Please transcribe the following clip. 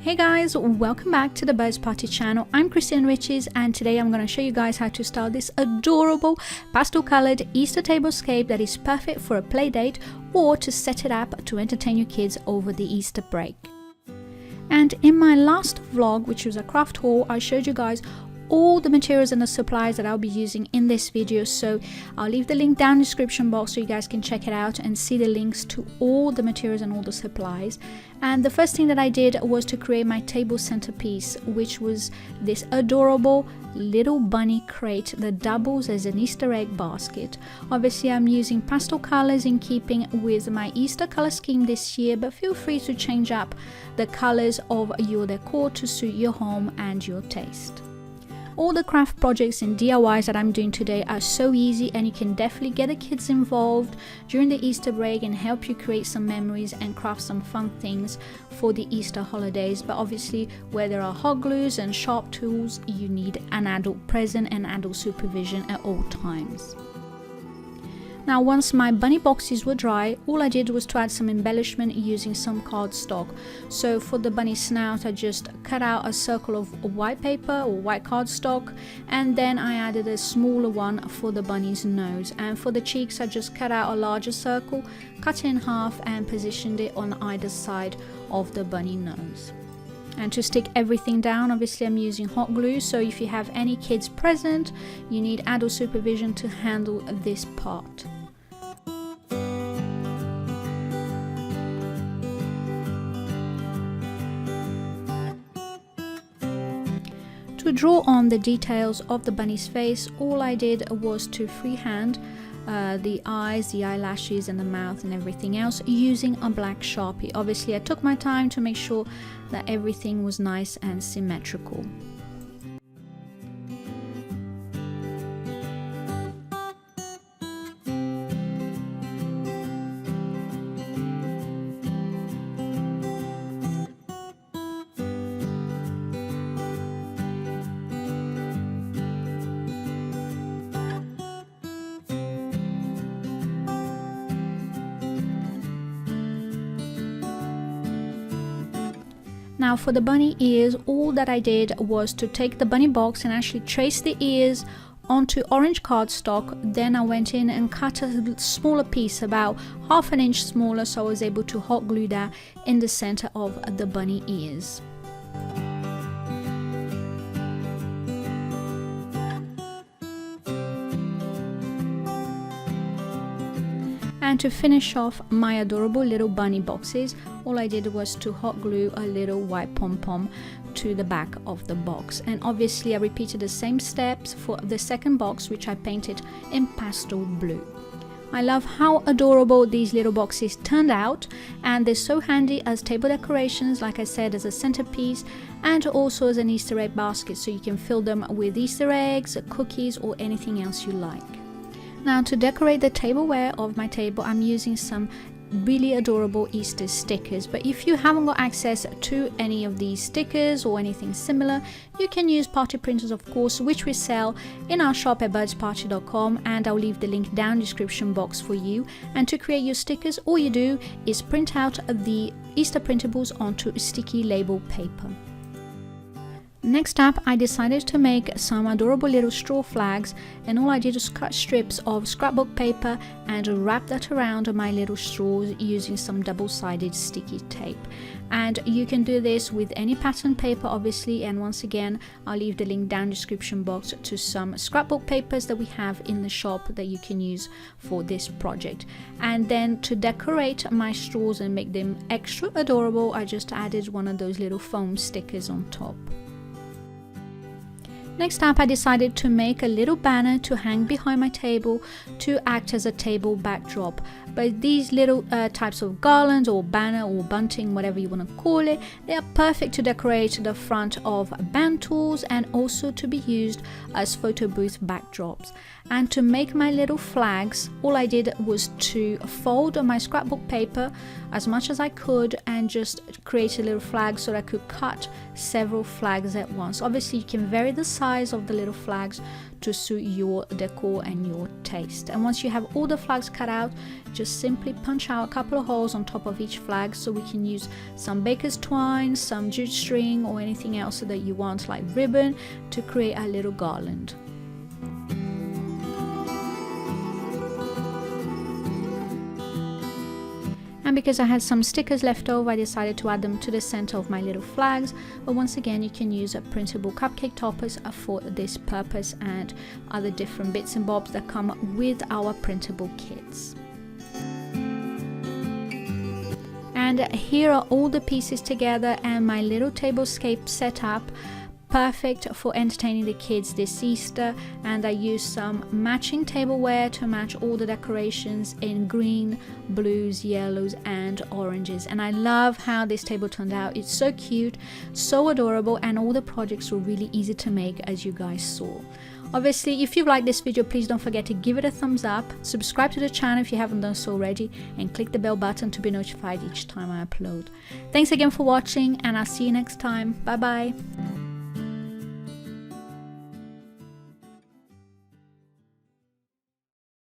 Hey guys, welcome back to the Birds Party channel. I'm Christian Riches and today I'm going to show you guys how to style this adorable pastel colored Easter tablescape that is perfect for a play date or to set it up to entertain your kids over the Easter break. And in my last vlog, which was a craft haul, I showed you guys all the materials and the supplies that I'll be using in this video, so I'll leave the link down in the description box so you guys can check it out and see the links to all the materials and all the supplies. And the first thing that I did was to create my table centerpiece, which was this adorable little bunny crate that doubles as an Easter egg basket. Obviously I'm using pastel colors in keeping with my Easter color scheme this year, but feel free to change up the colors of your decor to suit your home and your taste. All the craft projects and DIYs that I'm doing today are so easy, and you can definitely get the kids involved during the Easter break and help you create some memories and craft some fun things for the Easter holidays. But obviously where there are hot glues and sharp tools, you need an adult present and adult supervision at all times. Now once my bunny boxes were dry, all I did was to add some embellishment using some cardstock. So for the bunny snout I just cut out a circle of white paper or white cardstock, and then I added a smaller one for the bunny's nose, and for the cheeks I just cut out a larger circle, cut it in half and positioned it on either side of the bunny nose. And to stick everything down, obviously I'm using hot glue, so if you have any kids present you need adult supervision to handle this part. To draw on the details of the bunny's face, all I did was to freehand the eyes, the eyelashes and the mouth and everything else using a black Sharpie. Obviously I took my time to make sure that everything was nice and symmetrical. Now for the bunny ears, all that I did was to take the bunny box and actually trace the ears onto orange cardstock. Then I went in and cut a smaller piece, about half an inch smaller, so I was able to hot glue that in the center of the bunny ears. And to finish off my adorable little bunny boxes, all I did was to hot glue a little white pom-pom to the back of the box. And obviously I repeated the same steps for the second box, which I painted in pastel blue. I love how adorable these little boxes turned out, and they're so handy as table decorations, like I said, as a centerpiece and also as an Easter egg basket, so you can fill them with Easter eggs, cookies or anything else you like. Now to decorate the tableware of my table, I'm using some really adorable Easter stickers, but if you haven't got access to any of these stickers or anything similar, you can use party printers, of course, which we sell in our shop at birdsparty.com, and I'll leave the link down in the description box for you. And to create your stickers, all you do is print out the Easter printables onto sticky label paper. Next up, I decided to make some adorable little straw flags, and all I did was cut strips of scrapbook paper and wrap that around my little straws using some double-sided sticky tape. And you can do this with any pattern paper, obviously, and once again I'll leave the link down in the description box to some scrapbook papers that we have in the shop that you can use for this project. And then to decorate my straws and make them extra adorable, I just added one of those little foam stickers on top. Next up, I decided to make a little banner to hang behind my table to act as a table backdrop. But these little types of garlands or banner or bunting, whatever you want to call it, they are perfect to decorate the front of band tools and also to be used as photo booth backdrops. And to make my little flags, all I did was to fold my scrapbook paper as much as I could and just create a little flag so that I could cut several flags at once. Obviously you can vary the size of the little flags to suit your decor and your taste. And once you have all the flags cut out, just just simply punch out a couple of holes on top of each flag, so we can use some baker's twine, some jute string, or anything else that you want, like ribbon, to create a little garland. And because I had some stickers left over, I decided to add them to the center of my little flags. But once again, you can use printable cupcake toppers for this purpose, and other different bits and bobs that come with our printable kits. And here are all the pieces together and my little tablescape set up. Perfect for entertaining the kids this Easter, and I used some matching tableware to match all the decorations in green, blues, yellows and oranges. And I love how this table turned out. It's so cute, so adorable, and all the projects were really easy to make, as you guys saw. Obviously, if you liked this video, please don't forget to give it a thumbs up, subscribe to the channel if you haven't done so already, and click the bell button to be notified each time I upload. Thanks again for watching, and I'll see you next time. Bye bye.